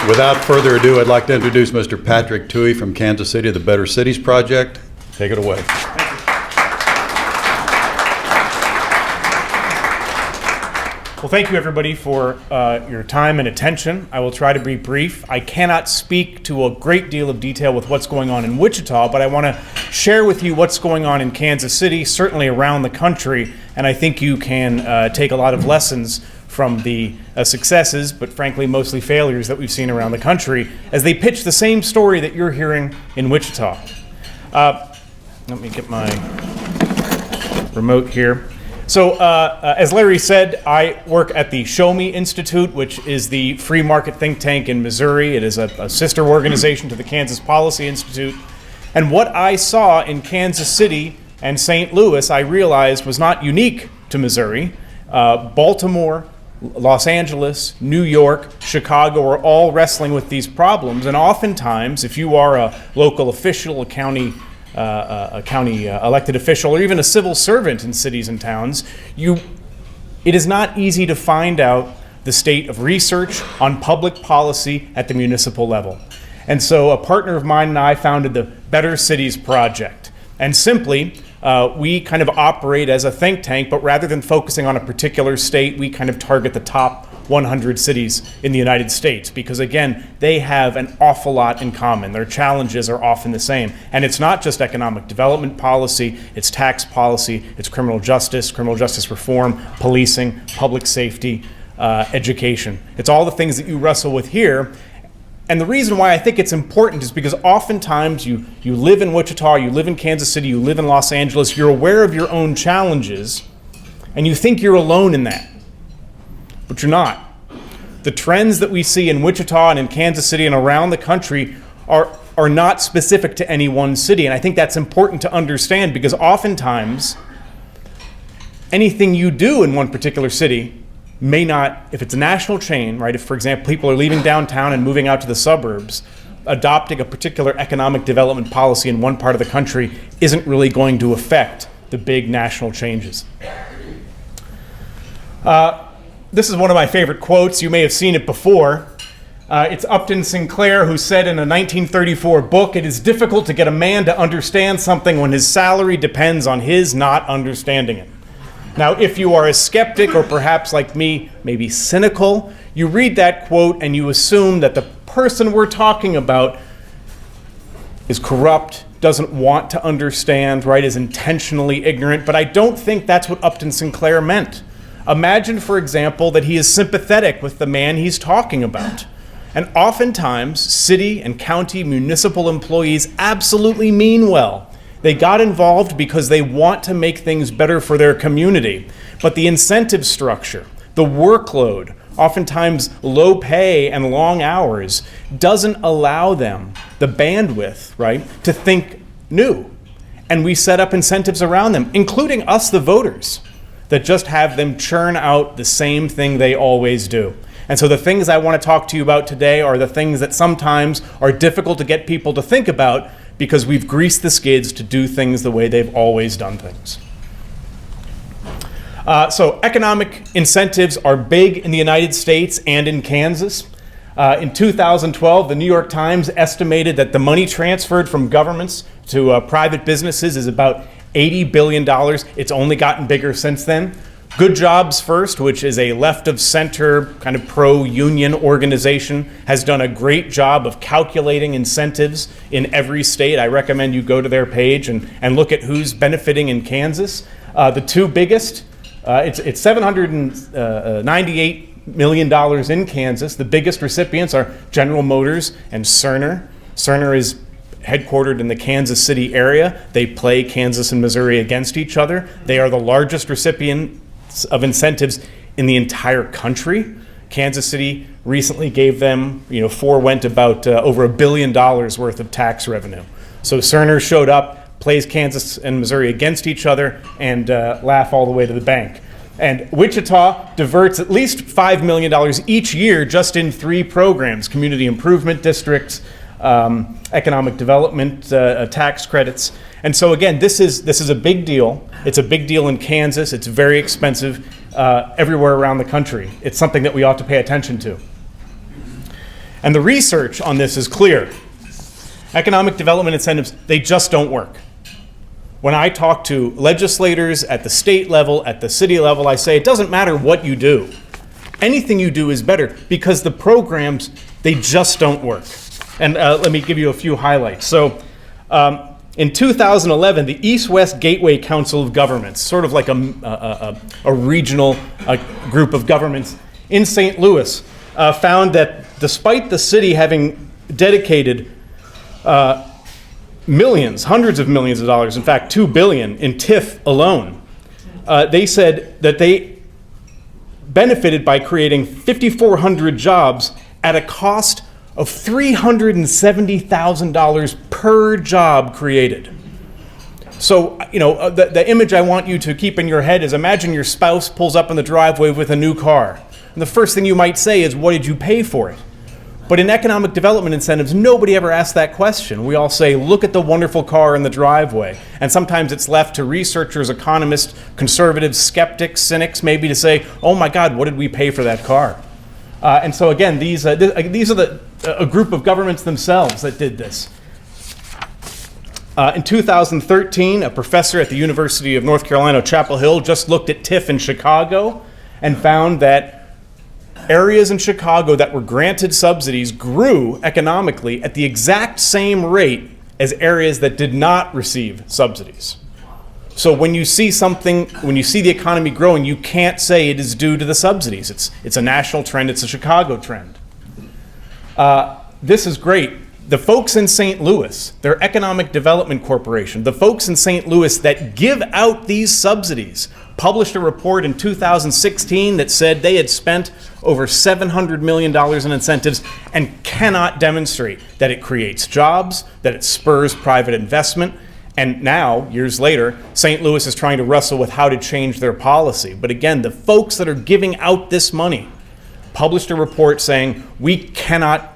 Without further ado, I'd like to introduce Mr. Patrick Tuohey from Kansas City, the Better Cities Project. Take it away. Well, thank you everybody for your time and attention. I will try to be brief. I cannot speak to a great deal of detail with what's going on in Wichita, but I want to share with you what's going on in Kansas City, certainly around the country, and I think you can take a lot of lessons from the successes, but frankly mostly failures that we've seen around the country as they pitch the same story that you're hearing in Wichita. Let me get my remote here. So as Larry said, I work at the Show Me Institute, which is the free market think tank in Missouri. It is a sister organization to the Kansas Policy Institute. And what I saw in Kansas City and St. Louis, I realized was not unique to Missouri. Baltimore, Los Angeles, New York, Chicago are all wrestling with these problems. And oftentimes, if you are a local official, a county elected official, or even a civil servant in cities and towns, it is not easy to find out the state of research on public policy at the municipal level. And so a partner of mine and I founded the Better Cities Project. And simply, we kind of operate as a think tank, but rather than focusing on a particular state, we kind of target the top 100 cities in the United States because, again, they have an awful lot in common. Their challenges are often the same. And it's not just economic development policy, it's tax policy, it's criminal justice reform, policing, public safety, education. It's all the things that you wrestle with here. And the reason why I think it's important is because oftentimes you live in Wichita, you live in Kansas City, you live in Los Angeles, you're aware of your own challenges, and you think you're alone in that. But you're not. The trends that we see in Wichita and in Kansas City and around the country are not specific to any one city. And I think that's important to understand because oftentimes anything you do in one particular city may not, if it's a national chain, right? If, for example, people are leaving downtown and moving out to the suburbs, adopting a particular economic development policy in one part of the country isn't really going to affect the big national changes. This is one of my favorite quotes. You may have seen it before. It's Upton Sinclair who said in a 1934 book, "It is difficult to get a man to understand something when his salary depends on his not understanding it." Now, if you are a skeptic or perhaps like me, maybe cynical, you read that quote and you assume that the person we're talking about is corrupt, doesn't want to understand, right, is intentionally ignorant. But I don't think that's what Upton Sinclair meant. Imagine, for example, that he is sympathetic with the man he's talking about. And oftentimes, city and county municipal employees absolutely mean well. They got involved because they want to make things better for their community. But the incentive structure, the workload, oftentimes low pay and long hours, doesn't allow them the bandwidth, right, to think new. And we set up incentives around them, including us, the voters, that just have them churn out the same thing they always do. And so the things I want to talk to you about today are the things that sometimes are difficult to get people to think about because we've greased the skids to do things the way they've always done things. So economic incentives are big in the United States and in Kansas. In 2012, the New York Times estimated that the money transferred from governments to private businesses is about $80 billion. It's only gotten bigger since then. Good Jobs First, which is a left-of-center kind of pro-union organization, has done a great job of calculating incentives in every state. I recommend you go to their page and look at who's benefiting in Kansas. The two biggest, it's $798 million in Kansas. The biggest recipients are General Motors and Cerner. Cerner is headquartered in the Kansas City area. They play Kansas and Missouri against each other. They are the largest recipient of incentives in the entire country. Kansas City recently gave them, forewent about over $1 billion worth of tax revenue. So Cerner showed up, plays Kansas and Missouri against each other, and laugh all the way to the bank. And Wichita diverts at least $5 million each year just in 3 programs: community improvement districts, economic development, tax credits. And so again, this is a big deal. It's a big deal in Kansas. It's very expensive everywhere around the country. It's something that we ought to pay attention to. And the research on this is clear. Economic development incentives, they just don't work. When I talk to legislators at the state level, at the city level, I say it doesn't matter what you do. Anything you do is better because the programs, they just don't work. And let me give you a few highlights. So in 2011, the East-West Gateway Council of Governments, sort of like a regional group of governments in St. Louis, found that despite the city having dedicated millions, hundreds of millions of dollars, in fact, $2 billion in TIF alone, they said that they benefited by creating 5,400 jobs at a cost of $370,000 per job created. So, the image I want you to keep in your head is imagine your spouse pulls up in the driveway with a new car. And the first thing you might say is, what did you pay for it? But in economic development incentives, nobody ever asks that question. We all say, look at the wonderful car in the driveway. And sometimes it's left to researchers, economists, conservatives, skeptics, cynics, maybe to say, oh my God, what did we pay for that car? And so again, these are a group of governments themselves that did this. In 2013, a professor at the University of North Carolina, Chapel Hill, just looked at TIF in Chicago and found that areas in Chicago that were granted subsidies grew economically at the exact same rate as areas that did not receive subsidies. So when you see the economy growing, you can't say it is due to the subsidies. It's a national trend, it's a Chicago trend. This is great. The folks in St. Louis, their Economic Development Corporation, the folks in St. Louis that give out these subsidies, published a report in 2016 that said they had spent over $700 million in incentives and cannot demonstrate that it creates jobs, that it spurs private investment. And now, years later, St. Louis is trying to wrestle with how to change their policy. But again, the folks that are giving out this money published a report saying we cannot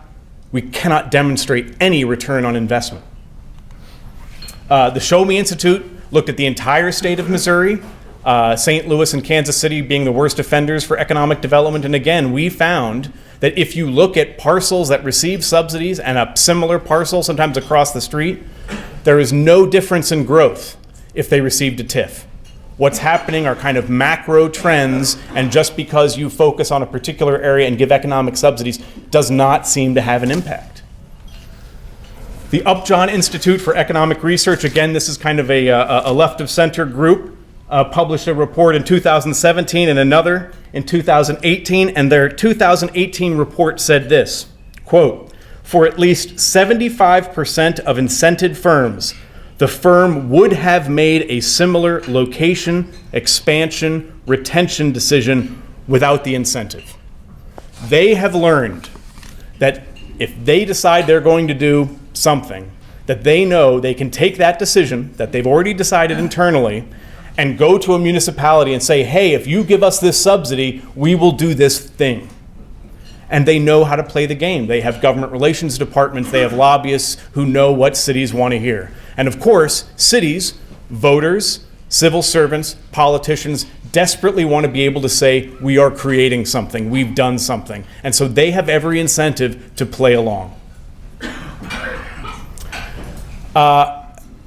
demonstrate any return on investment. The Show Me Institute looked at the entire state of Missouri, St. Louis and Kansas City being the worst offenders for economic development. And again, we found that if you look at parcels that receive subsidies and a similar parcel, sometimes across the street, there is no difference in growth if they received a TIF. What's happening are kind of macro trends, and just because you focus on a particular area and give economic subsidies does not seem to have an impact. The Upton Institute for Economic Research, again, this is kind of a left-of-center group, published a report in 2017 and another in 2018, and their 2018 report said this, quote, for at least 75% of incented firms, the firm would have made a similar location, expansion, retention decision without the incentive. They have learned that if they decide they're going to do something, that they know they can take that decision that they've already decided internally and go to a municipality and say, hey, if you give us this subsidy, we will do this thing. And they know how to play the game. They have government relations departments, they have lobbyists who know what cities want to hear. And of course, cities, voters, civil servants, politicians desperately want to be able to say, we are creating something, we've done something. And so they have every incentive to play along.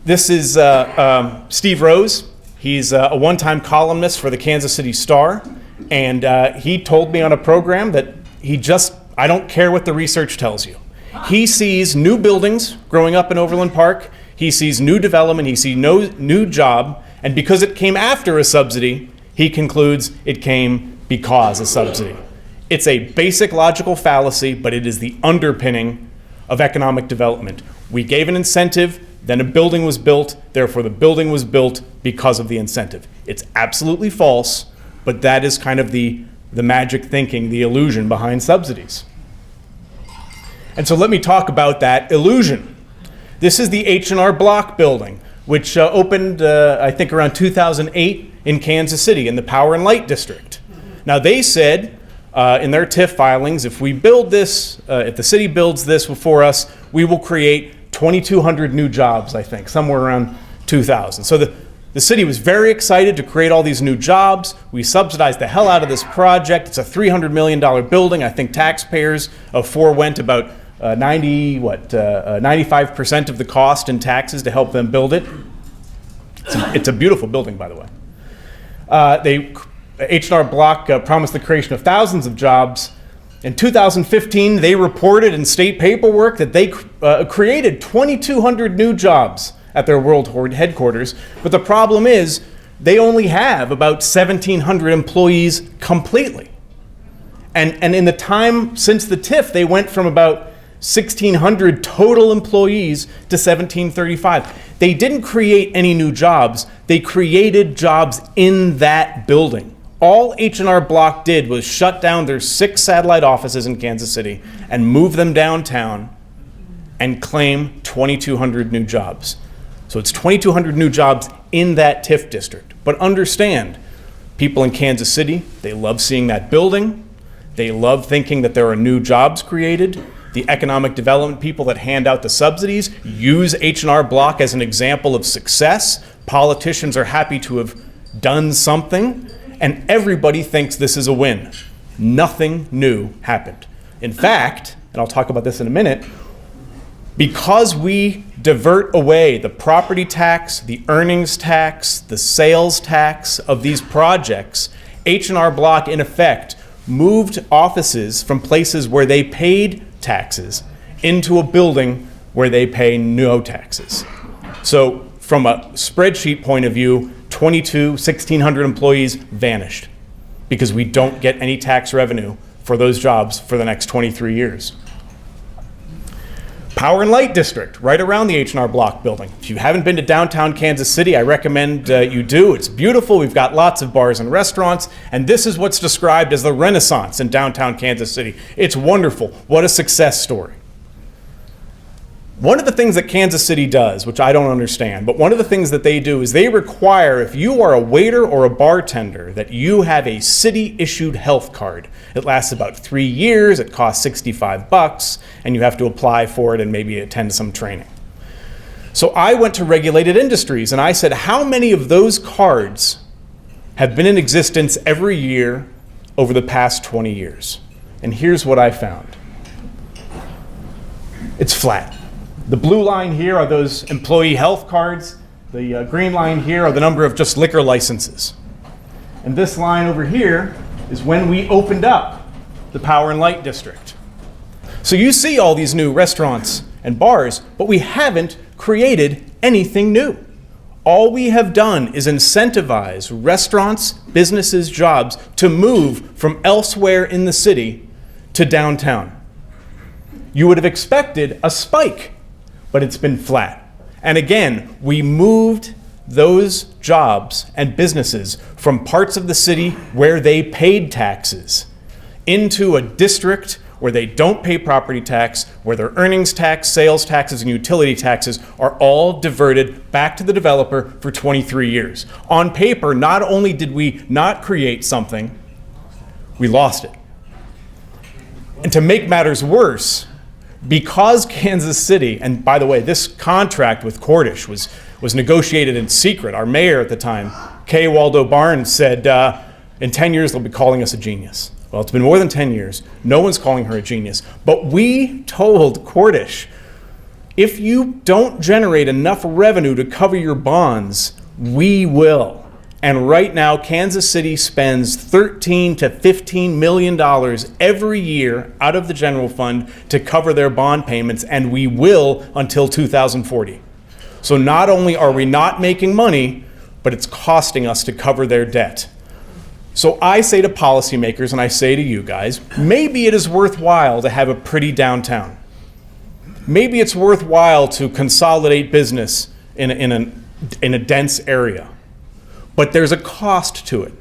This is Steve Rose. He's a one-time columnist for the Kansas City Star. And he told me on a program that I don't care what the research tells you. He sees new buildings growing up in Overland Park. He sees new development. He sees no new job. And because it came after a subsidy, he concludes it came because of subsidy. It's a basic logical fallacy, but it is the underpinning of economic development. We gave an incentive, then a building was built, therefore the building was built because of the incentive. It's absolutely false, but that is kind of the magic thinking, the illusion behind subsidies. And so let me talk about that illusion. This is the H&R Block building, which opened, I think, around 2008 in Kansas City in the Power and Light District. Now they said in their TIF filings, if we build this, if the city builds this for us, we will create 2,200 new jobs, I think, somewhere around 2,000. So The city was very excited to create all these new jobs. We subsidized the hell out of this project. It's a $300 million building. I think taxpayers forewent about 95% of the cost in taxes to help them build it. It's a beautiful building, by the way. H&R Block promised the creation of thousands of jobs. In 2015, they reported in state paperwork that they created 2,200 new jobs at their world headquarters. But the problem is they only have about 1,700 employees completely. And in the time since the TIF, they went from about 1,600 total employees to 1,735. They didn't create any new jobs. They created jobs in that building. All H&R Block did was shut down their 6 satellite offices in Kansas City and move them downtown and claim 2,200 new jobs. So it's 2,200 new jobs in that TIF district. But understand, people in Kansas City, they love seeing that building. They love thinking that there are new jobs created. The economic development people that hand out the subsidies use H&R Block as an example of success. Politicians are happy to have done something, and everybody thinks this is a win. Nothing new happened. In fact, and I'll talk about this in a minute, because we divert away the property tax, the earnings tax, the sales tax of these projects, H&R Block, in effect, moved offices from places where they paid taxes into a building where they pay no taxes. So from a spreadsheet point of view, 1,600 employees vanished because we don't get any tax revenue for those jobs for the next 23 years. Power and Light District, right around the H&R Block building. If you haven't been to downtown Kansas City, I recommend you do. It's beautiful. We've got lots of bars and restaurants, and this is what's described as the Renaissance in downtown Kansas City. It's wonderful. What a success story. One of the things that Kansas City does, which I don't understand, but one of the things that they do is they require, if you are a waiter or a bartender, that you have a city-issued health card. It lasts about 3 years, it costs $65, and you have to apply for it and maybe attend some training. So I went to regulated industries and I said, how many of those cards have been in existence every year over the past 20 years? And here's what I found. It's flat. The blue line here are those employee health cards. The green line here are the number of just liquor licenses. And this line over here is when we opened up the Power and Light District. So you see all these new restaurants and bars, but we haven't created anything new. All we have done is incentivize restaurants, businesses, jobs to move from elsewhere in the city to downtown. You would have expected a spike, but it's been flat. And again, we moved those jobs and businesses from parts of the city where they paid taxes into a district where they don't pay property tax, where their earnings tax, sales taxes, and utility taxes are all diverted back to the developer for 23 years. On paper, not only did we not create something, we lost it. And to make matters worse, because Kansas City, and by the way, this contract with Cordish was negotiated in secret. Our mayor at the time, K. Waldo Barnes, said, in 10 years they'll be calling us a genius. Well, it's been more than 10 years. No one's calling her a genius. But we told Cordish, if you don't generate enough revenue to cover your bonds, we will. And right now, Kansas City spends $13 to $15 million every year out of the general fund to cover their bond payments, and we will until 2040. So not only are we not making money, but it's costing us to cover their debt. So I say to policymakers, and I say to you guys, maybe it is worthwhile to have a pretty downtown. Maybe it's worthwhile to consolidate business in a dense area. But there's a cost to it.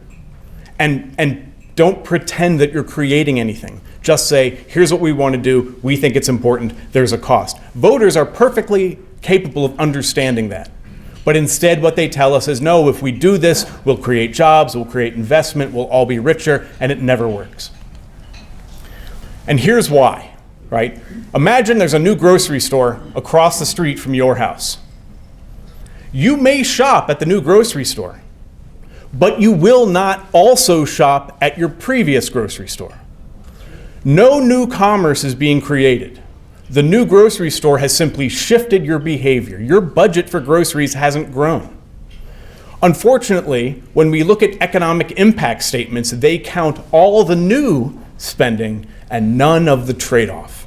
And don't pretend that you're creating anything. Just say, here's what we want to do. We think it's important. There's a cost. Voters are perfectly capable of understanding that. But instead what they tell us is, no, if we do this, we'll create jobs, we'll create investment, we'll all be richer, and it never works. And here's why, right? Imagine there's a new grocery store across the street from your house. You may shop at the new grocery store, but you will not also shop at your previous grocery store. No new commerce is being created. The new grocery store has simply shifted your behavior. Your budget for groceries hasn't grown. Unfortunately, when we look at economic impact statements, they count all the new spending and none of the trade-off.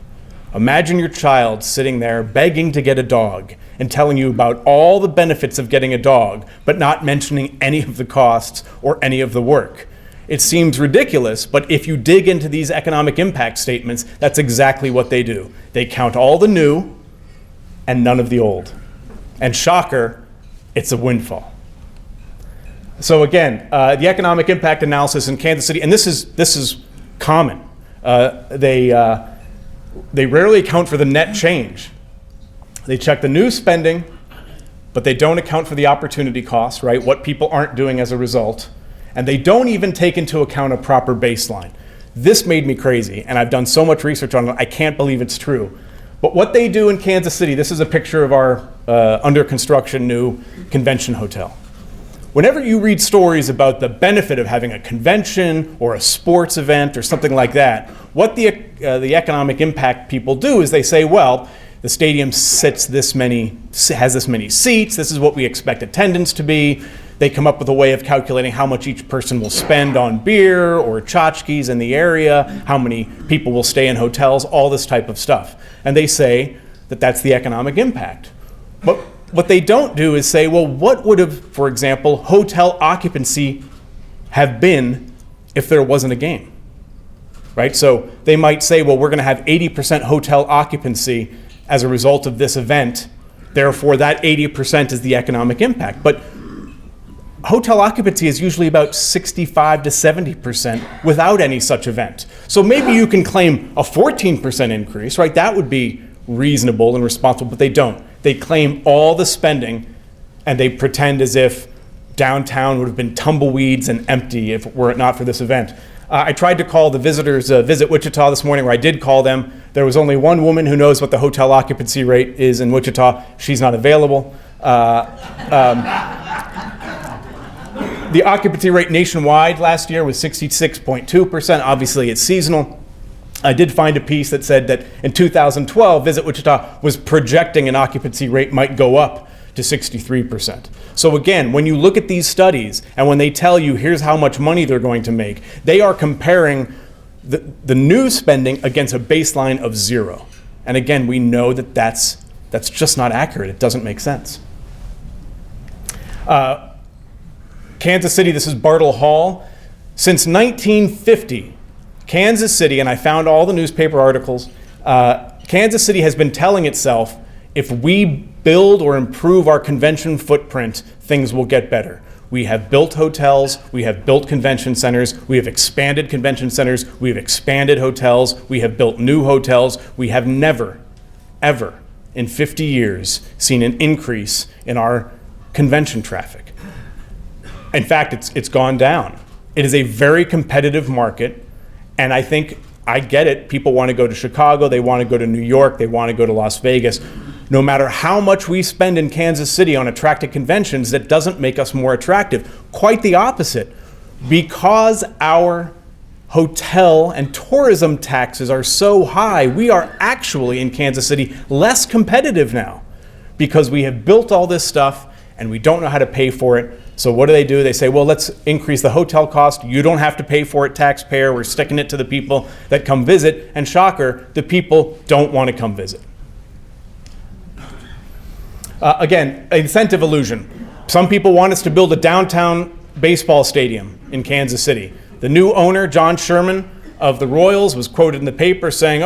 Imagine your child sitting there begging to get a dog and telling you about all the benefits of getting a dog, but not mentioning any of the costs or any of the work. It seems ridiculous, but if you dig into these economic impact statements, that's exactly what they do. They count all the new and none of the old. And shocker, it's a windfall. So again, the economic impact analysis in Kansas City, and this is common. They rarely account for the net change. They check the new spending, but they don't account for the opportunity cost, right? What people aren't doing as a result. And they don't even take into account a proper baseline. This made me crazy, and I've done so much research on it, I can't believe it's true. But what they do in Kansas City, this is a picture of our under construction new convention hotel. Whenever you read stories about the benefit of having a convention or a sports event or something like that, what the economic impact people do is they say, well, the stadium has this many seats, this is what we expect attendance to be. They come up with a way of calculating how much each person will spend on beer or tchotchkes in the area, how many people will stay in hotels, all this type of stuff. And they say that that's the economic impact. But what they don't do is say, well, what would have, for example, hotel occupancy have been if there wasn't a game? Right? So they might say, well, we're going to have 80% hotel occupancy as a result of this event. Therefore, that 80% is the economic impact. But hotel occupancy is usually about 65 to 70% without any such event. So maybe you can claim a 14% increase, right? That would be reasonable and responsible, but they don't. They claim all the spending and they pretend as if downtown would have been tumbleweeds and empty if were it not for this event. I tried to call the visitors Visit Wichita this morning, where I did call them. There was only one woman who knows what the hotel occupancy rate is in Wichita. She's not available. The occupancy rate nationwide last year was 66.2%. Obviously, it's seasonal. I did find a piece that said that in 2012, Visit Wichita was projecting an occupancy rate might go up to 63%. So again, when you look at these studies and when they tell you here's how much money they're going to make, they are comparing the new spending against a baseline of zero. And again, we know that that's just not accurate. It doesn't make sense. Kansas City, this is Bartle Hall. Since 1950, Kansas City, and I found all the newspaper articles, Kansas City has been telling itself, if we build or improve our convention footprint, things will get better. We have built hotels, we have built convention centers, we have expanded convention centers, we have expanded hotels, we have built new hotels. We have never, ever in 50 years seen an increase in our convention traffic. In fact, it's gone down. It is a very competitive market, and I think, I get it, people want to go to Chicago, they want to go to New York, they want to go to Las Vegas. No matter how much we spend in Kansas City on attracting conventions, that doesn't make us more attractive. Quite the opposite. Because our hotel and tourism taxes are so high, we are actually in Kansas City less competitive now because we have built all this stuff and we don't know how to pay for it. So what do? They say, well, let's increase the hotel cost. You don't have to pay for it, taxpayer. We're sticking it to the people that come visit. And shocker, the people don't want to come visit. Again, incentive illusion. Some people want us to build a downtown baseball stadium in Kansas City. The new owner, John Sherman of the Royals, was quoted in the paper saying,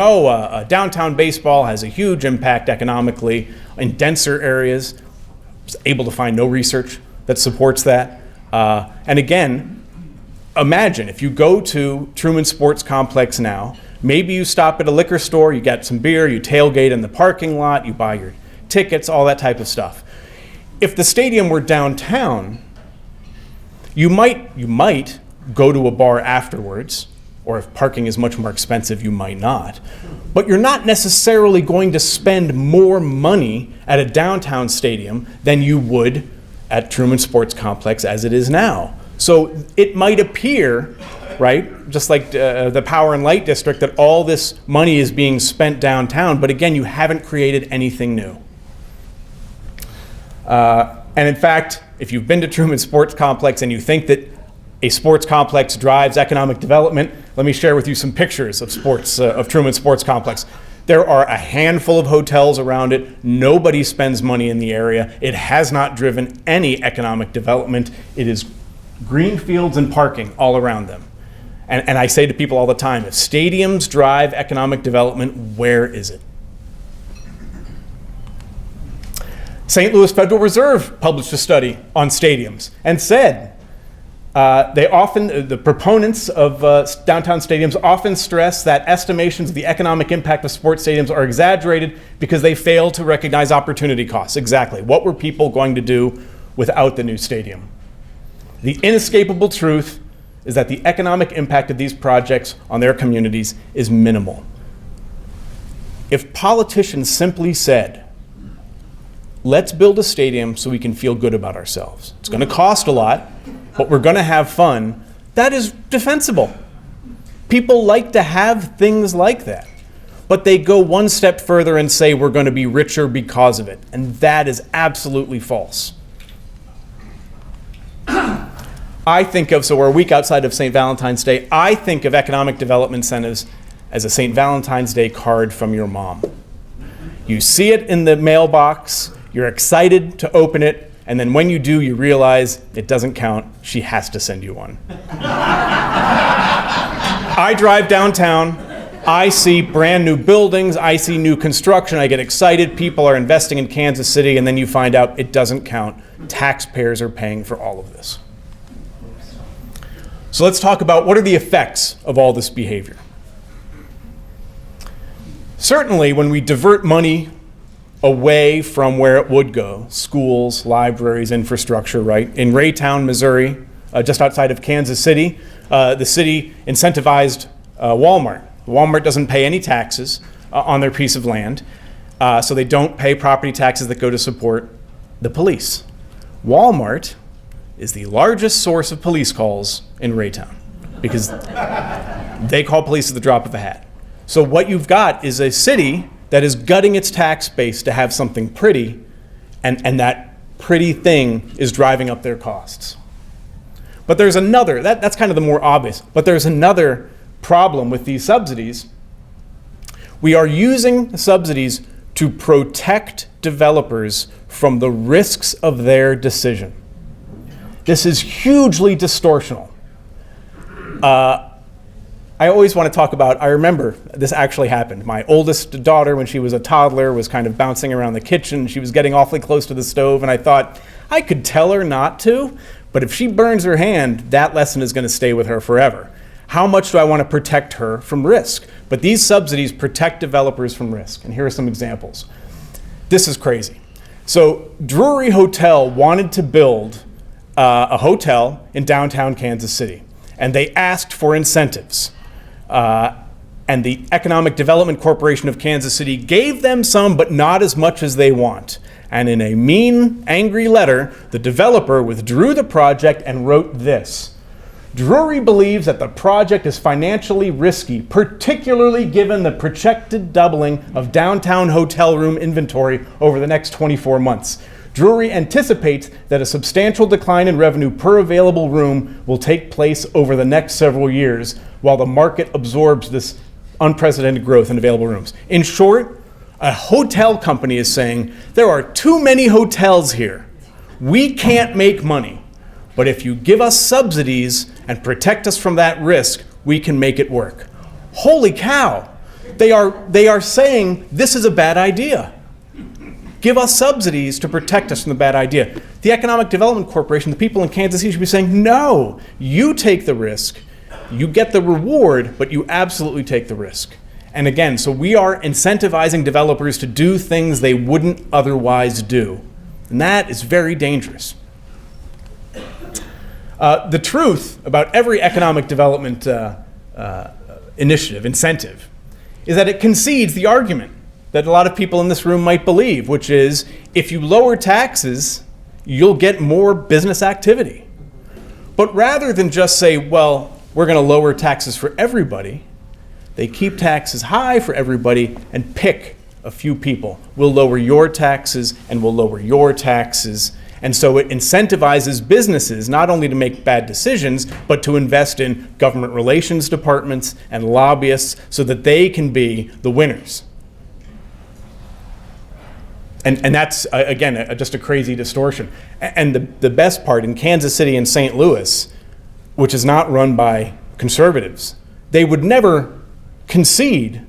downtown baseball has a huge impact economically in denser areas. I was able to find no research that supports that. And again, imagine if you go to Truman Sports Complex now, maybe you stop at a liquor store, you get some beer, you tailgate in the parking lot, you buy your tickets, all that type of stuff. If the stadium were downtown, you might go to a bar afterwards or if parking is much more expensive, you might not. But you're not necessarily going to spend more money at a downtown stadium than you would at Truman Sports Complex as it is now. So it might appear, right, just like the Power and Light District, that all this money is being spent downtown, but again, you haven't created anything new. And in fact, if you've been to Truman Sports Complex and you think that a sports complex drives economic development, let me share with you some pictures of Truman Sports Complex. There are a handful of hotels around it. Nobody spends money in the area. It has not driven any economic development. It is green fields and parking all around them. And I say to people all the time, if stadiums drive economic development, where is it? St. Louis Federal Reserve published a study on stadiums and said the proponents of downtown stadiums often stress that estimations of the economic impact of sports stadiums are exaggerated because they fail to recognize opportunity costs. Exactly. What were people going to do without the new stadium? The inescapable truth is that the economic impact of these projects on their communities is minimal. If politicians simply said, let's build a stadium so we can feel good about ourselves. It's going to cost a lot, but we're going to have fun. That is defensible. People like to have things like that. But they go one step further and say we're going to be richer because of it. And that is absolutely false. So we're a week outside of St. Valentine's Day. I think of economic development incentives as a St. Valentine's Day card from your mom. You see it in the mailbox. You're excited to open it, and then when you do, you realize it doesn't count. She has to send you one. I drive downtown. I see brand new buildings. I see new construction. I get excited. People are investing in Kansas City, and then you find out it doesn't count. Taxpayers are paying for all of this. So let's talk about what are the effects of all this behavior. Certainly, when we divert money away from where it would go, schools, libraries, infrastructure, right? In Raytown, Missouri, just outside of Kansas City, the city incentivized Walmart. Walmart doesn't pay any taxes on their piece of land, so they don't pay property taxes that go to support the police. Walmart is the largest source of police calls in Raytown because they call police at the drop of a hat. So what you've got is a city that is gutting its tax base to have something pretty, and that pretty thing is driving up their costs. But there's another, that's kind of the more obvious, but there's another problem with these subsidies. We are using subsidies to protect developers from the risks of their decision. This is hugely distortional. I always want to talk about, I remember this actually happened. My oldest daughter, when she was a toddler, was kind of bouncing around the kitchen. She was getting awfully close to the stove, and I thought, I could tell her not to, but if she burns her hand, that lesson is going to stay with her forever. How much do I want to protect her from risk? But these subsidies protect developers from risk, and here are some examples. This is crazy. So Drury Hotel wanted to build a hotel in downtown Kansas City, and they asked for incentives. And the Economic Development Corporation of Kansas City gave them some, but not as much as they want. And in a mean, angry letter, the developer withdrew the project and wrote this: Drury believes that the project is financially risky, particularly given the projected doubling of downtown hotel room inventory over the next 24 months. Drury anticipates that a substantial decline in revenue per available room will take place over the next several years while the market absorbs this unprecedented growth in available rooms. In short, a hotel company is saying, there are too many hotels here. We can't make money. But if you give us subsidies and protect us from that risk, we can make it work. Holy cow! They are saying this is a bad idea. Give us subsidies to protect us from the bad idea. The Economic Development Corporation, the people in Kansas City should be saying, no, you take the risk. You get the reward, but you absolutely take the risk. And again, so we are incentivizing developers to do things they wouldn't otherwise do. And that is very dangerous. The truth about every economic development incentive, is that it concedes the argument that a lot of people in this room might believe, which is if you lower taxes, you'll get more business activity. But rather than just say, well, we're going to lower taxes for everybody, they keep taxes high for everybody and pick a few people. We'll lower your taxes and we'll lower your taxes. And so it incentivizes businesses not only to make bad decisions, but to invest in government relations departments and lobbyists so that they can be the winners. And that's, again, just a crazy distortion. And the best part, in Kansas City and St. Louis, which is not run by conservatives, they would never concede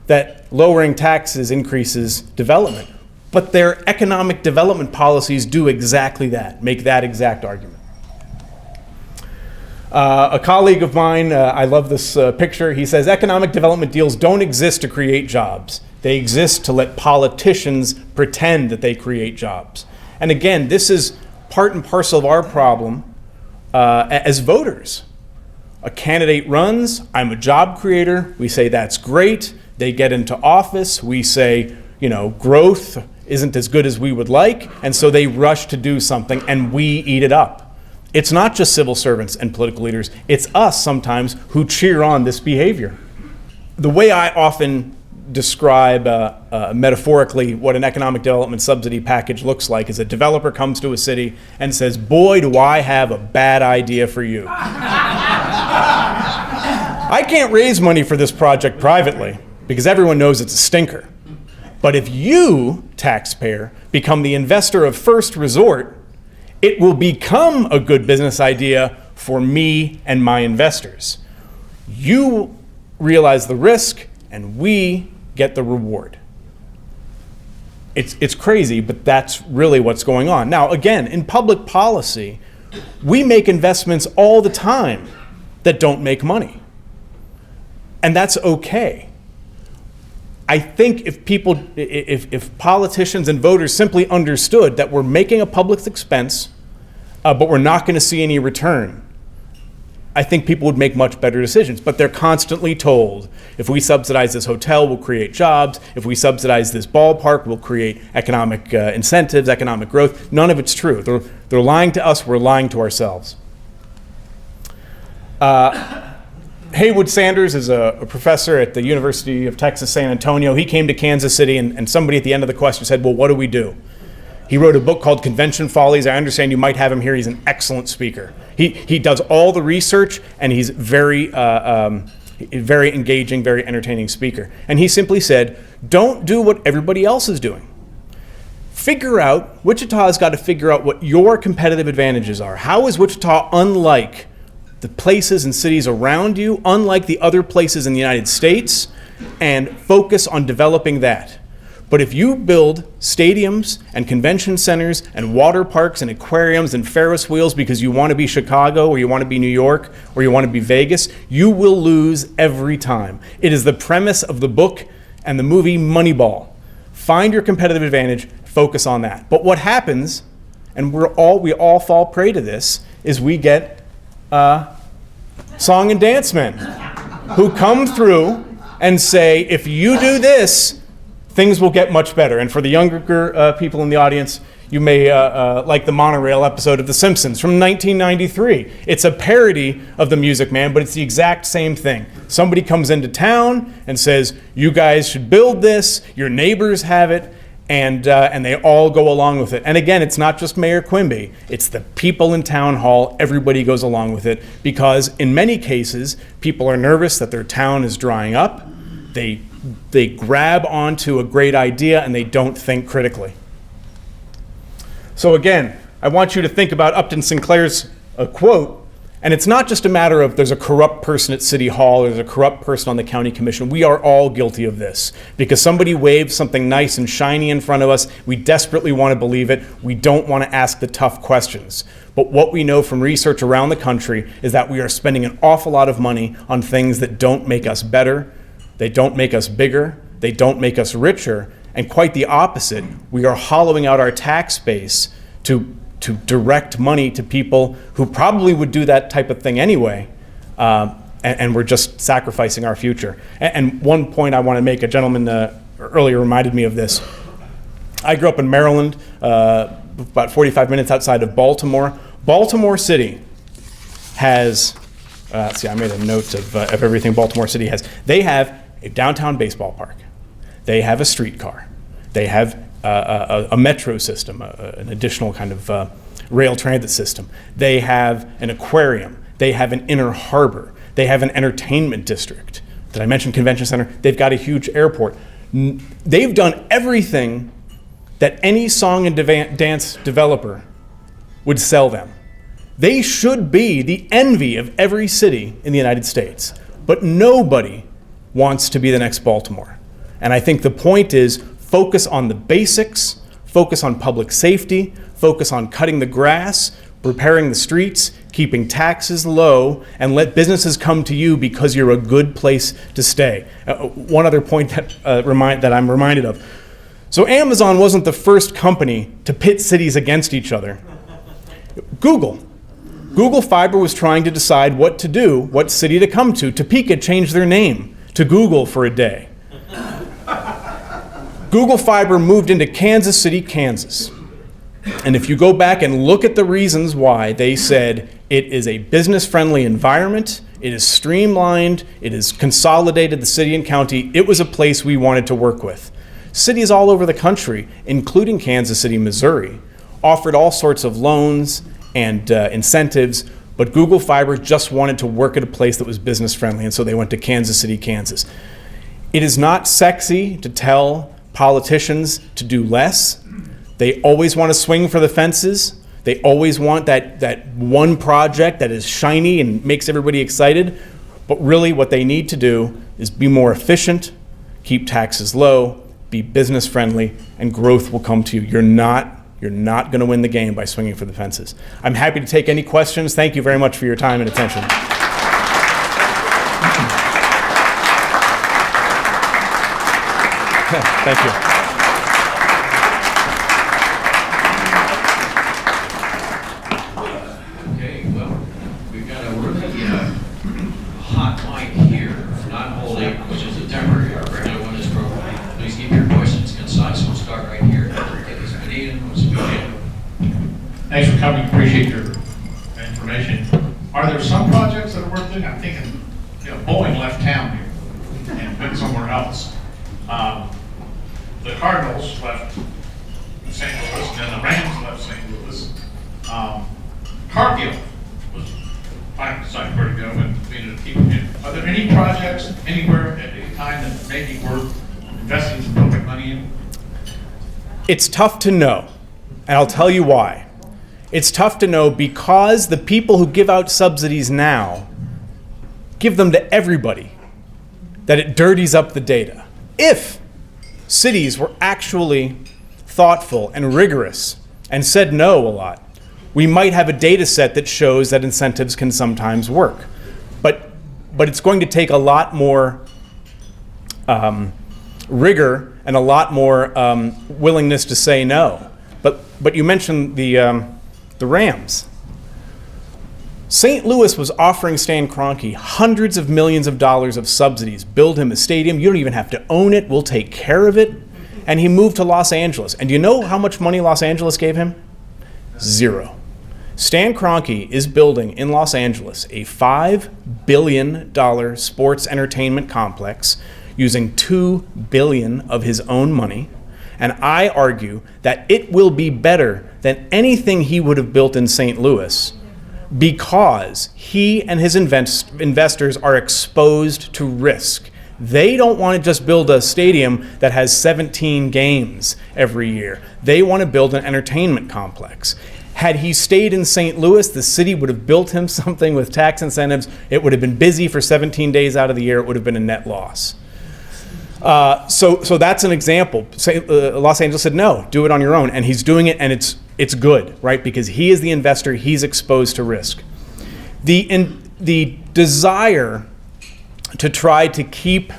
that lowering taxes increases development. But their economic development policies do exactly that, make that exact argument. A colleague of mine, I love this picture, he says, economic development deals don't exist to create jobs. They exist to let politicians pretend that they create jobs. And again, this is part and parcel of our problem as voters. A candidate runs, I'm a job creator, we say that's great. They get into office, we say, growth isn't as good as we would like, and so they rush to do something and we eat it up. It's not just civil servants and political leaders, it's us sometimes who cheer on this behavior. The way I often describe metaphorically what an economic development subsidy package looks like is a developer comes to a city and says, boy, do I have a bad idea for you. I can't raise money for this project privately because everyone knows it's a stinker. But if you, taxpayer, become the investor of first resort, it will become a good business idea for me and my investors. You realize the risk and we get the reward. It's crazy, but that's really what's going on. Now, again, in public policy, we make investments all the time that don't make money. And that's okay. I think if politicians and voters simply understood that we're making a public expense, but we're not going to see any return, I think people would make much better decisions. But they're constantly told, if we subsidize this hotel, we'll create jobs. If we subsidize this ballpark, we'll create economic incentives, economic growth. None of it's true. They're lying to us, we're lying to ourselves. Haywood Sanders is a professor at the University of Texas, San Antonio. He came to Kansas City, and somebody at the end of the question said, well, what do we do? He wrote a book called Convention Follies. I understand you might have him here. He's an excellent speaker. He does all the research, and he's very engaging, very entertaining speaker. And he simply said, don't do what everybody else is doing. Wichita's got to figure out what your competitive advantages are. How is Wichita unlike the places and cities around you, unlike the other places in the United States, and focus on developing that. But if you build stadiums and convention centers and water parks and aquariums and Ferris wheels because you want to be Chicago or you want to be New York or you want to be Vegas, you will lose every time. It is the premise of the book and the movie Moneyball. Find your competitive advantage, focus on that. But what happens, and we all fall prey to this, is we get song and dance men who come through and say, if you do this, things will get much better. And for the younger people in the audience, you may like the monorail episode of The Simpsons from 1993. It's a parody of The Music Man, but it's the exact same thing. Somebody comes into town and says, you guys should build this, your neighbors have it, and they all go along with it. And again, it's not just Mayor Quimby, it's the people in town hall, everybody goes along with it, because in many cases, people are nervous that their town is drying up. They grab onto a great idea and they don't think critically. So again, I want you to think about Upton Sinclair's quote, and it's not just a matter of there's a corrupt person at City Hall or there's a corrupt person on the county commission. We are all guilty of this because somebody waves something nice and shiny in front of us. We desperately want to believe it. We don't want to ask the tough questions. But what we know from research around the country is that we are spending an awful lot of money on things that don't make us better. They don't make us bigger, they don't make us richer, and quite the opposite. We are hollowing out our tax base to direct money to people who probably would do that type of thing anyway, and and we're just sacrificing our future. And one point I want to make, a gentleman earlier reminded me of this. I grew up in Maryland, about 45 minutes outside of Baltimore. Baltimore City has, I made a note of everything Baltimore City has. They have a downtown baseball park. They have a streetcar. They have a metro system, an additional kind of rail transit system. They have an aquarium. They have an inner harbor. They have an entertainment district. Did I mention convention center? They've got a huge airport. They've done everything that any song and dance developer would sell them. They should be the envy of every city in the United States, but nobody wants to be the next Baltimore. And I think the point is focus on the basics, focus on public safety, focus on cutting the grass, repairing the streets, keeping taxes low, and let businesses come to you because you're a good place to stay. One other point that I'm reminded of. So Amazon wasn't the first company to pit cities against each other. Google Fiber was trying to decide what to do, what city to come to. Topeka changed their name to Google for a day. Google Fiber moved into Kansas City, Kansas. And if you go back and look at the reasons why, they said it is a business-friendly environment, it is streamlined, it has consolidated the city and county, it was a place we wanted to work with. Cities all over the country, including Kansas City, Missouri, offered all sorts of loans and incentives, but Google Fiber just wanted to work at a place that was business-friendly, and so they went to Kansas City, Kansas. It is not sexy to tell politicians to do less. They always want to swing for the fences. They always want that one project that is shiny and makes everybody excited. But really what they need to do is be more efficient, keep taxes low, be business friendly, and growth will come to you. You're not going to win the game by swinging for the fences. I'm happy to take any questions. Thank you very much for your time and attention. Thank you. Okay, well, we've got a really hot mic here, not holding, which is a temporary, our regular one is broken. Please keep your questions concise. We'll start right here. Get this Canadian, who's speaking. Thanks for coming. Appreciate your information. Are there some projects that are worth doing? I'm thinking, Boeing left town here and went somewhere else. The Cardinals left St. Louis, and then the Rams left St. Louis. Cargill was finally decided where to go and we ended up keeping it. Are there any projects anywhere at any time that may be worth investing some public money in? It's tough to know, and I'll tell you why. It's tough to know because the people who give out subsidies now give them to everybody, that it dirties up the data. If cities were actually thoughtful and rigorous and said no a lot, we might have a data set that shows that incentives can sometimes work. But it's going to take a lot more rigor and a lot more willingness to say no. But you mentioned the Rams. St. Louis was offering Stan Kroenke hundreds of millions of dollars of subsidies. Build him a stadium. You don't even have to own it. We'll take care of it. And he moved to Los Angeles. And do you know how much money Los Angeles gave him? Zero. Stan Kroenke is building in Los Angeles a $5 billion sports entertainment complex using $2 billion of his own money. And I argue that it will be better than anything he would have built in St. Louis, because he and his investors are exposed to risk. They don't want to just build a stadium that has 17 games every year. They want to build an entertainment complex. Had he stayed in St. Louis, the city would have built him something with tax incentives. It would have been busy for 17 days out of the year. It would have been a net loss. So that's an example. Los Angeles said, no, do it on your own. And he's doing it, and it's good, right? Because he is the investor, he's exposed to risk. The desire to try to keep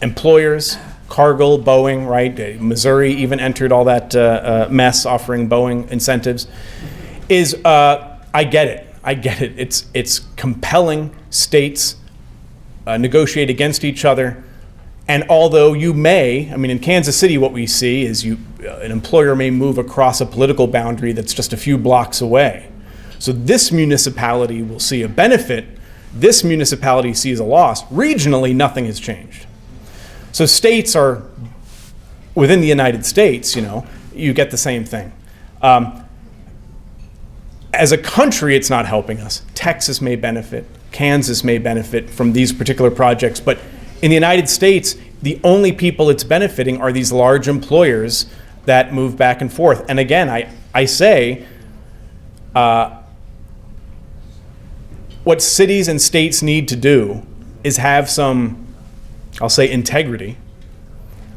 employers, Cargill, Boeing, right? Missouri even entered all that mess offering Boeing incentives, is, I get it. I get it. It's compelling. States negotiate against each other. And although you may, I mean, in Kansas City, what we see is an employer may move across a political boundary that's just a few blocks away. So this municipality will see a benefit. This municipality sees a loss. Regionally, nothing has changed. So states are, within the United States, you get the same thing. As a country, it's not helping us. Texas may benefit. Kansas may benefit from these particular projects. But in the United States, the only people it's benefiting are these large employers that move back and forth. And again, I say, what cities and states need to do is have some, I'll say, integrity,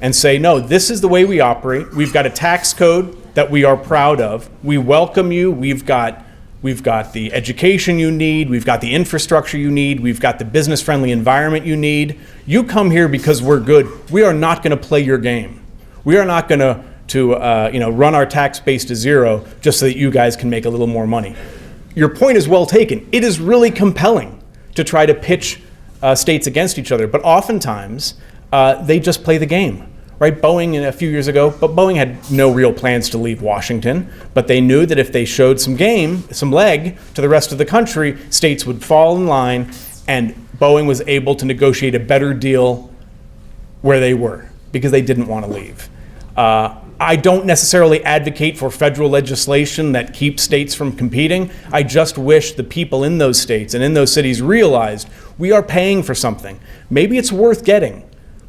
and say, no, this is the way we operate. We've got a tax code that we are proud of. We welcome you. We've got the education you need. We've got the infrastructure you need. We've got the business-friendly environment you need. You come here because we're good. We are not going to play your game. We are not going to run our tax base to zero just so that you guys can make a little more money. Your point is well taken. It is really compelling to try to pitch states against each other, but oftentimes they just play the game. Right, Boeing a few years ago, but Boeing had no real plans to leave Washington, but they knew that if they showed some leg to the rest of the country, states would fall in line, and Boeing was able to negotiate a better deal where they were, because they didn't want to leave. I don't necessarily advocate for federal legislation that keeps states from competing. I just wish the people in those states and in those cities realized we are paying for something. Maybe it's worth getting,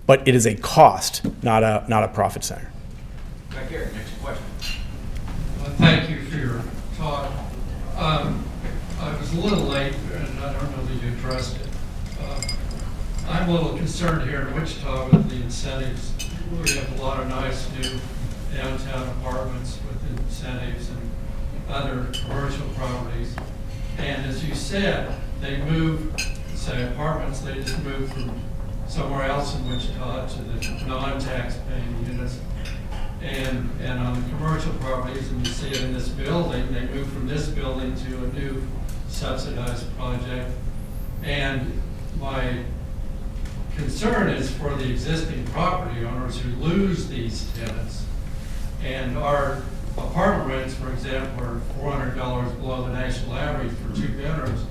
but it is a cost, not a profit center. Back here, next question. Thank you for your talk. I was a little late, and I don't know that you addressed it. I'm a little concerned here in Wichita with the incentives. We have a lot of nice new downtown apartments with incentives and other commercial properties. And as you said, they move, say apartments, they just move from somewhere else in Wichita to the non-tax paying units. And on the commercial properties, and you see it in this building, they move from this building to a new subsidized project. And my concern is for the existing property owners who lose these tenants. And our apartment rents, for example, are $400 below the national average for 2 bedrooms.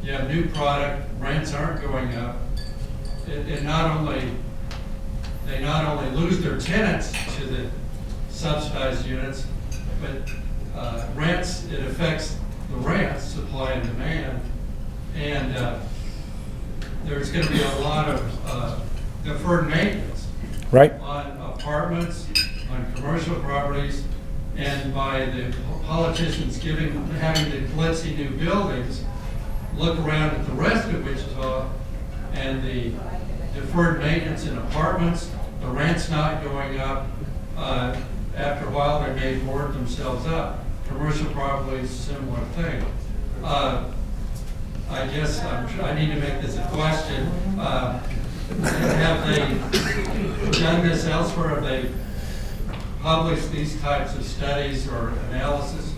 You have new product, rents aren't going up. They not only lose their tenants to the subsidized units, but rents, it affects the rents, supply and demand. And there's going to be a lot of deferred maintenance on apartments, on commercial properties, and by the politicians having the glitzy new buildings, look around at the rest of Wichita and the deferred maintenance in apartments, the rent's not going up. After a while, they may board themselves up. Commercial properties, similar thing. I guess I need to make this a question. Have they done this elsewhere? Have they published these types of studies or analysis?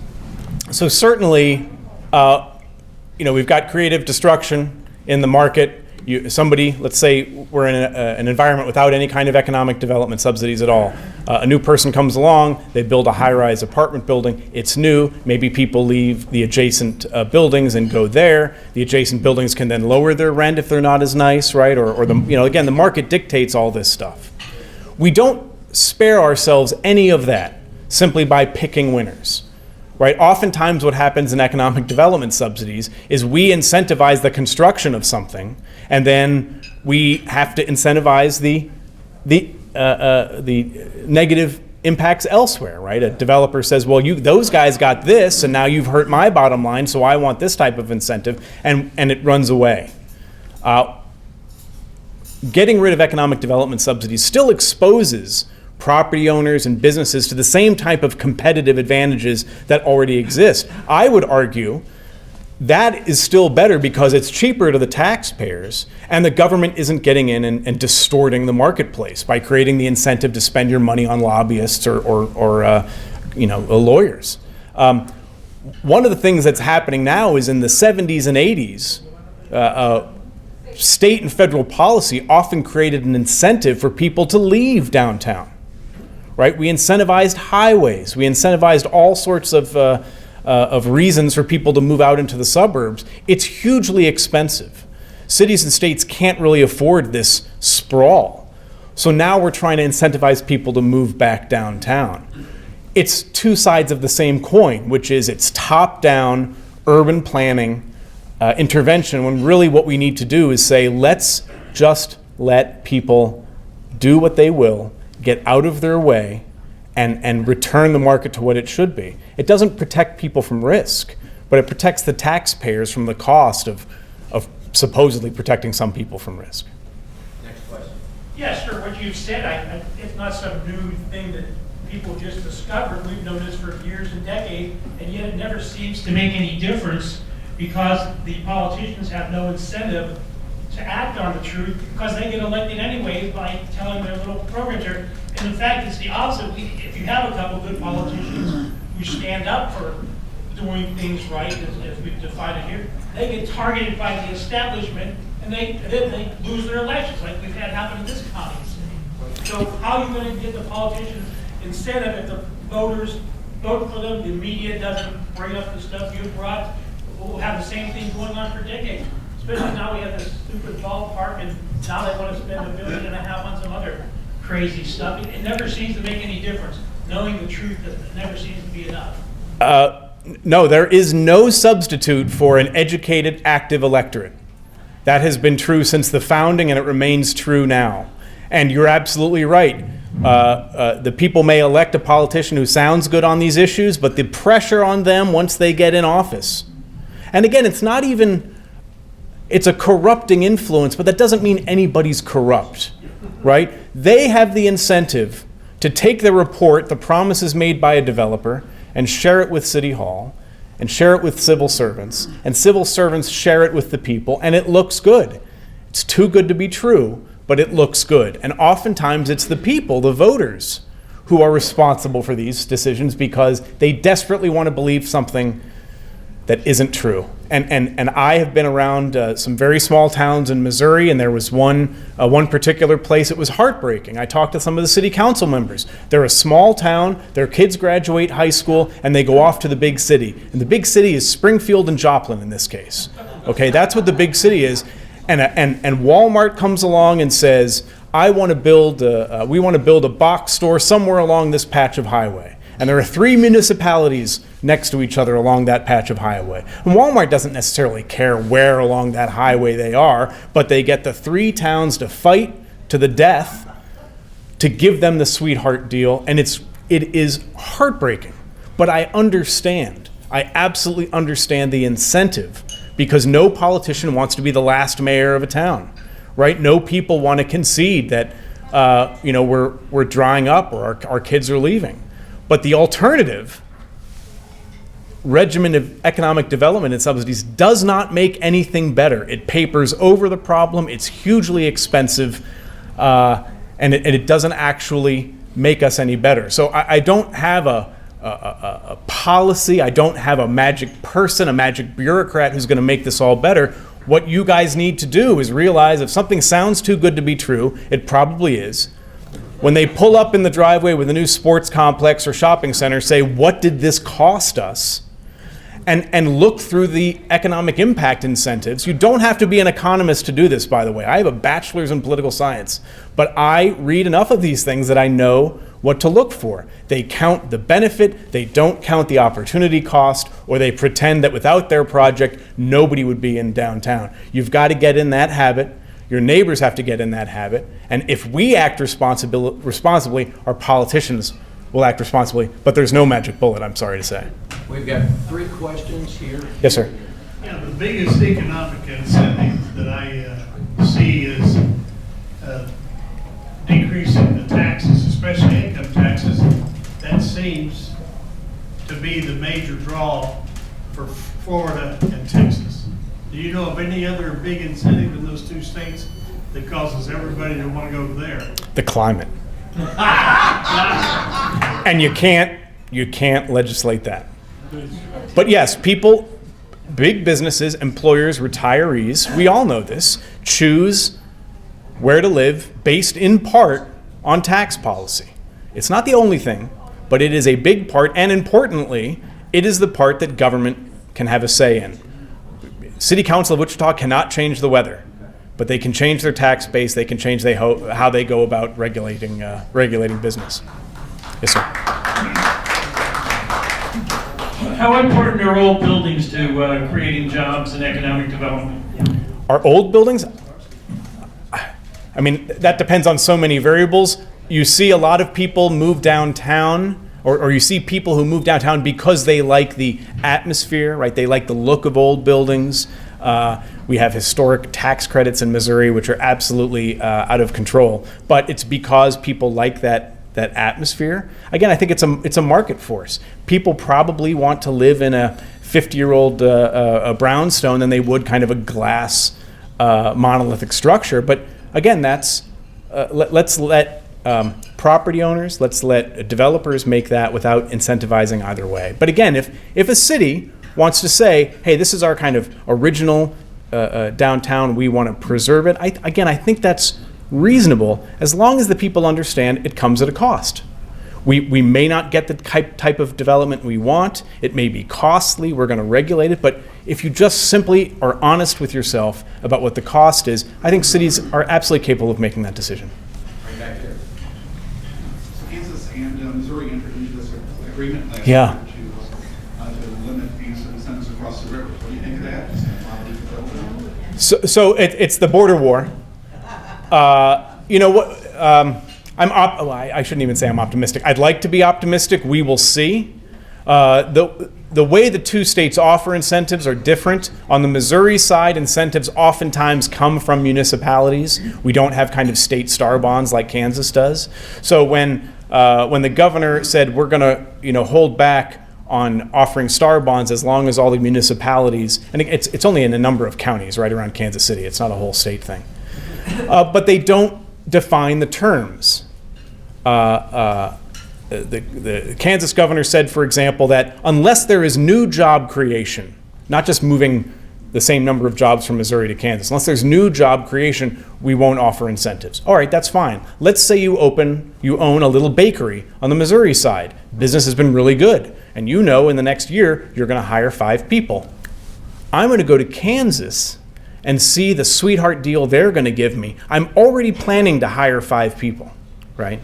So certainly, we've got creative destruction in the market. Let's say we're in an environment without any kind of economic development subsidies at all. A new person comes along, they build a high-rise apartment building, it's new, maybe people leave the adjacent buildings and go there. The adjacent buildings can then lower their rent if they're not as nice, right? Again, the market dictates all this stuff. We don't spare ourselves any of that simply by picking winners. Right? Oftentimes what happens in economic development subsidies is we incentivize the construction of something, and then we have to incentivize the negative impacts elsewhere, right? A developer says, well, those guys got this, and now you've hurt my bottom line, so I want this type of incentive, and it runs away. Getting rid of economic development subsidies still exposes property owners and businesses to the same type of competitive advantages that already exist. I would argue that is still better because it's cheaper to the taxpayers, and the government isn't getting in and distorting the marketplace by creating the incentive to spend your money on lobbyists or lawyers. one of the things that's happening now is in the 70s and 80s, state and federal policy often created an incentive for people to leave downtown, right? We incentivized highways. We incentivized all sorts of reasons for people to move out into the suburbs. It's hugely expensive. Cities and states can't really afford this sprawl. So now we're trying to incentivize people to move back downtown. It's two sides of the same coin, which is it's top-down urban planning intervention, when really what we need to do is say, let's just let people do what they will, get out of their way, and return the market to what it should be. It doesn't protect people from risk, but it protects the taxpayers from the cost of supposedly protecting some people from risk. Yeah, sure. What you've said, it's not some new thing that people just discovered. We've known this for years and decades, and yet it never seems to make any difference because the politicians have no incentive to act on the truth because they get elected anyway by telling their little programs here. And in fact, it's the opposite. If you have a couple good politicians who stand up for doing things right, as we've defined it here, they get targeted by the establishment and then they lose their elections, like we've had happen in this county. So how are you going to get the politicians incentive if the voters vote for them, the media doesn't bring up the stuff you brought? We'll have the same thing going on for decades. Especially now we have this stupid ballpark, and now they want to spend $1.5 billion on some other crazy stuff. It never seems to make any difference. Knowing the truth, it never seems to be enough. No, there is no substitute for an educated, active electorate. That has been true since the founding, and it remains true now. And you're absolutely right. The people may elect a politician who sounds good on these issues, but the pressure on them once they get in office. And again, it's not even, it's a corrupting influence, but that doesn't mean anybody's corrupt, right? They have the incentive to take the report, the promises made by a developer, and share it with City Hall, and share it with civil servants, and civil servants share it with the people, and it looks good. It's too good to be true, but it looks good. And oftentimes it's the people, the voters, who are responsible for these decisions because they desperately want to believe something that isn't true. And I have been around some very small towns in Missouri, and there was one particular place. It was heartbreaking. I talked to some of the city council members. They're a small town, their kids graduate high school, and they go off to the big city. And the big city is Springfield and Joplin in this case. Okay, that's what the big city is. And Walmart comes along and says, we want to build a box store somewhere along this patch of highway. And there are 3 municipalities next to each other along that patch of highway. And Walmart doesn't necessarily care where along that highway they are, but they get the 3 towns to fight to the death to give them the sweetheart deal. And it is heartbreaking. But I understand. I absolutely understand the incentive, because no politician wants to be the last mayor of a town, right? No people want to concede that we're drying up or our kids are leaving. But the alternative regimen of economic development and subsidies does not make anything better. It papers over the problem. It's hugely expensive, and it doesn't actually make us any better. So I don't have a policy. I don't have a magic person, a magic bureaucrat who's going to make this all better. What you guys need to do is realize if something sounds too good to be true, it probably is. When they pull up in the driveway with a new sports complex or shopping center, say, what did this cost us? And look through the economic impact incentives. You don't have to be an economist to do this, by the way. I have a bachelor's in political science, but I read enough of these things that I know what to look for. They count the benefit, they don't count the opportunity cost, or they pretend that without their project, nobody would be in downtown. You've got to get in that habit. Your neighbors have to get in that habit. And if we act responsibly, our politicians will act responsibly. But there's no magic bullet, I'm sorry to say. We've got 3 questions here. Yes, sir. Yeah, the biggest economic incentive that I see is decreasing the taxes, especially income taxes. That seems to be the major draw for Florida and Texas. Do you know of any other big incentive in those 2 states that causes everybody to want to go there? The climate. And you can't legislate that. But yes, people, big businesses, employers, retirees, we all know this, choose where to live based in part on tax policy. It's not the only thing, but it is a big part, and importantly, it is the part that government can have a say in. City Council of Wichita cannot change the weather, but they can change their tax base, they can change how they go about regulating business. Yes, sir. How important are old buildings to creating jobs and economic development? Are old buildings? I mean, that depends on so many variables. You see a lot of people move downtown, or you see people who move downtown because they like the atmosphere, right? They like the look of old buildings. We have historic tax credits in Missouri, which are absolutely out of control. But it's because people like that atmosphere. Again, I think it's a market force. People probably want to live in a 50-year-old brownstone than they would kind of a glass monolithic structure. But again, let's let property owners, let's let developers make that without incentivizing either way. But again, if a city wants to say, hey, this is our kind of original downtown, we want to preserve it, I think that's reasonable, as long as the people understand it comes at a cost. We may not get the type of development we want. It may be costly. We're going to regulate it. But if you just simply are honest with yourself about what the cost is, I think cities are absolutely capable of making that decision. Right back there. Kansas and Missouri entered into this agreement last Yeah. year to limit fees and incentives across the river. What do you think of that? Is that So it's the border war. You know what? I shouldn't even say I'm optimistic. I'd like to be optimistic. We will see. The way the two states offer incentives are different. On the Missouri side, incentives oftentimes come from municipalities. We don't have kind of state star bonds like Kansas does. So when the governor said we're going to hold back on offering star bonds as long as all the municipalities, and it's only in a number of counties right around Kansas City. It's not a whole state thing. But they don't define the terms. The Kansas governor said, for example, that unless there is new job creation, not just moving the same number of jobs from Missouri to Kansas, unless there's new job creation, we won't offer incentives. All right, that's fine. Let's say you own a little bakery on the Missouri side. Business has been really good, and in the next year you're going to hire 5 people. I'm going to go to Kansas and see the sweetheart deal they're going to give me. I'm already planning to hire 5 people, right?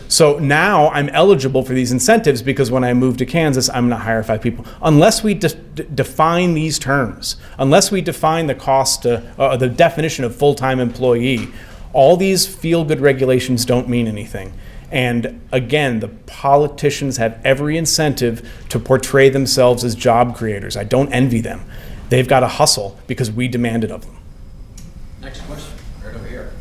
So now I'm eligible for these incentives because when I move to Kansas, I'm going to hire 5 people. Unless we define these terms, unless we define the cost, the definition of full-time employee, all these feel-good regulations don't mean anything. And again, the politicians have every incentive to portray themselves as job creators. I don't envy them. They've got to hustle because we demand it of them. Next question, right over here.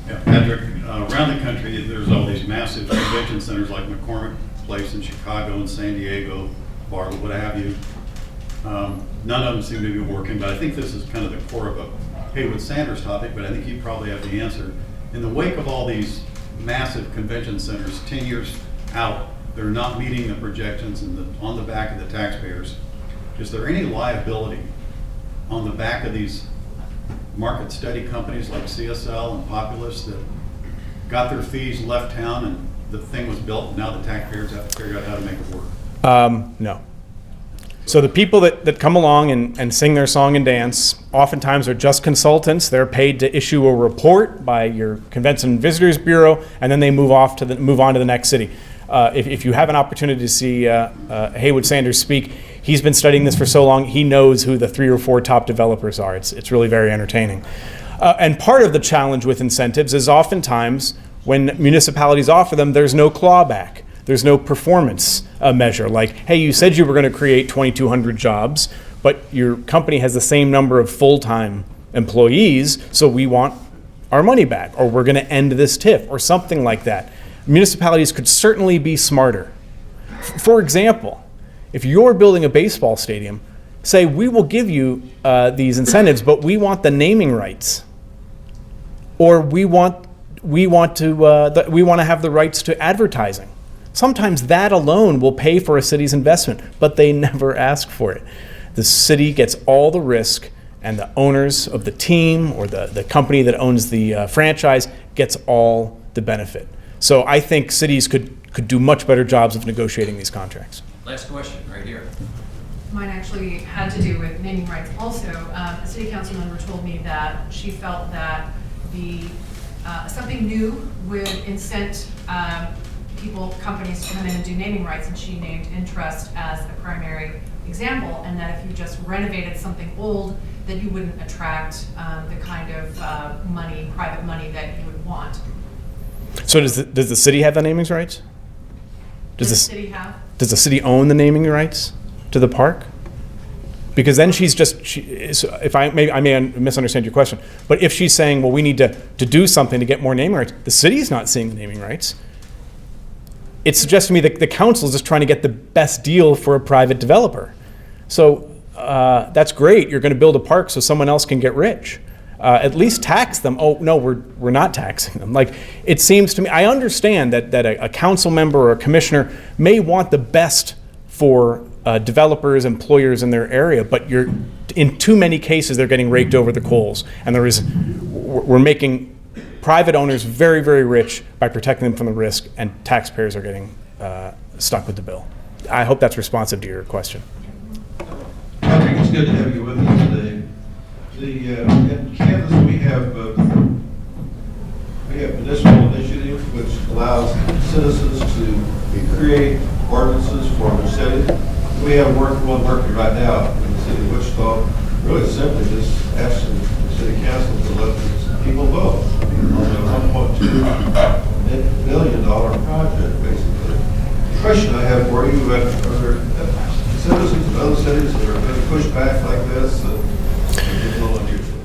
Yeah, Patrick, around the country, there's all these massive convention centers like McCormick Place in Chicago and San Diego, Bartlett, what have you. None of them seem to be working, but I think this is kind of the core of a Haywood Sanders topic, but I think you probably have the answer. In the wake of all these massive convention centers, 10 years out, they're not meeting the projections on the back of the taxpayers. Is there any liability on the back of these market study companies like CSL and Populous that got their fees, left town, and the thing was built, and now the taxpayers have to figure out how to make it work? No. So the people that come along and sing their song and dance oftentimes are just consultants. They're paid to issue a report by your Convention and Visitors Bureau, and then they move on to the next city. If you have an opportunity to see Haywood Sanders speak, he's been studying this for so long, he knows who the 3 or 4 top developers are. It's really very entertaining. And part of the challenge with incentives is oftentimes when municipalities offer them, there's no clawback. There's no performance measure. Like, hey, you said you were going to create 2,200 jobs, but your company has the same number of full-time employees, so we want our money back, or we're going to end this TIF, or something like that. Municipalities could certainly be smarter. For example, if you're building a baseball stadium, say we will give you these incentives, but we want the naming rights, or we want to have the rights to advertising. Sometimes that alone will pay for a city's investment, but they never ask for it. The city gets all the risk, and the owners of the team or the company that owns the franchise gets all the benefit. So I think cities could do much better jobs of negotiating these contracts. Last question, right here. Mine actually had to do with naming rights also. A city council member told me that she felt that something new would incent companies to come in and do naming rights, and she named interest as a primary example, and that if you just renovated something old, that you wouldn't attract the kind of private money that you would want. So does the city have the naming rights? Does the city have? Does the city own the naming rights to the park? Because then I may misunderstand your question, but if she's saying, well, we need to do something to get more naming rights, the city is not seeing the naming rights. It suggests to me that the council is just trying to get the best deal for a private developer. So that's great. You're going to build a park so someone else can get rich. At least tax them. Oh, no, we're not taxing them. Like, it seems to me, I understand that a council member or a commissioner may want the best for developers, employers in their area, but in too many cases, they're getting raked over the coals. And we're making private owners very, very rich by protecting them from the risk, and taxpayers are getting stuck with the bill. I hope that's responsive to your question. Patrick, it's good to have you with us today. In Kansas, we have municipal initiative which allows citizens to create ordinances for their city. We have one working right now in the city of Wichita, really simply just asking the city council to let the people vote on a $1.2 billion project, basically. The question I have for you, are there citizens of other cities that are going to push back like this? It's a little unusual.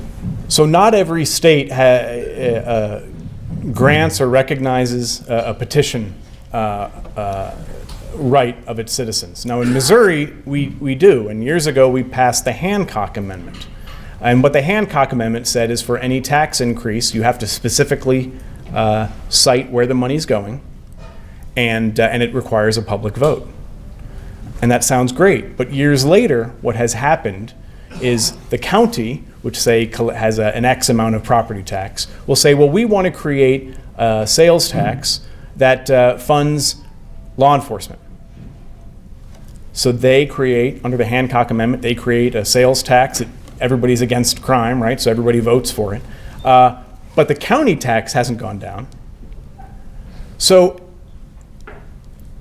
So not every state grants or recognizes a petition right of its citizens. Now in Missouri, we do, and years ago we passed the Hancock Amendment. And what the Hancock Amendment said is for any tax increase, you have to specifically cite where the money's going, and it requires a public vote. And that sounds great, but years later, what has happened is the county, which say has an X amount of property tax, will say, well, we want to create a sales tax that funds law enforcement. So they create, under the Hancock Amendment, they create a sales tax that everybody's against crime, right? So everybody votes for it. But the county tax hasn't gone down. So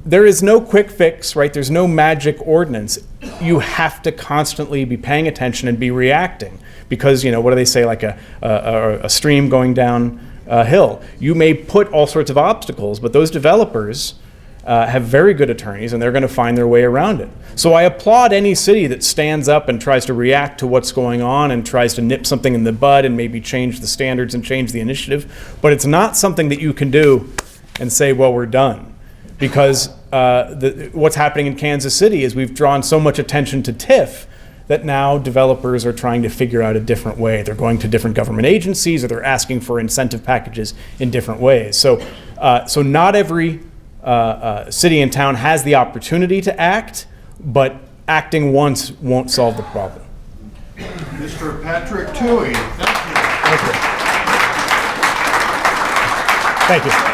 there is no quick fix, right? There's no magic ordinance. You have to constantly be paying attention and be reacting, because, what do they say, like a stream going down a hill. You may put all sorts of obstacles, but those developers have very good attorneys, and they're going to find their way around it. So I applaud any city that stands up and tries to react to what's going on and tries to nip something in the bud and maybe change the standards and change the initiative. But it's not something that you can do and say, well, we're done. Because what's happening in Kansas City is we've drawn so much attention to TIF that now developers are trying to figure out a different way. They're going to different government agencies, or they're asking for incentive packages in different ways. So not every city and town has the opportunity to act, but acting once won't solve the problem. Mr. Patrick Tuohey, thank you. Thank you.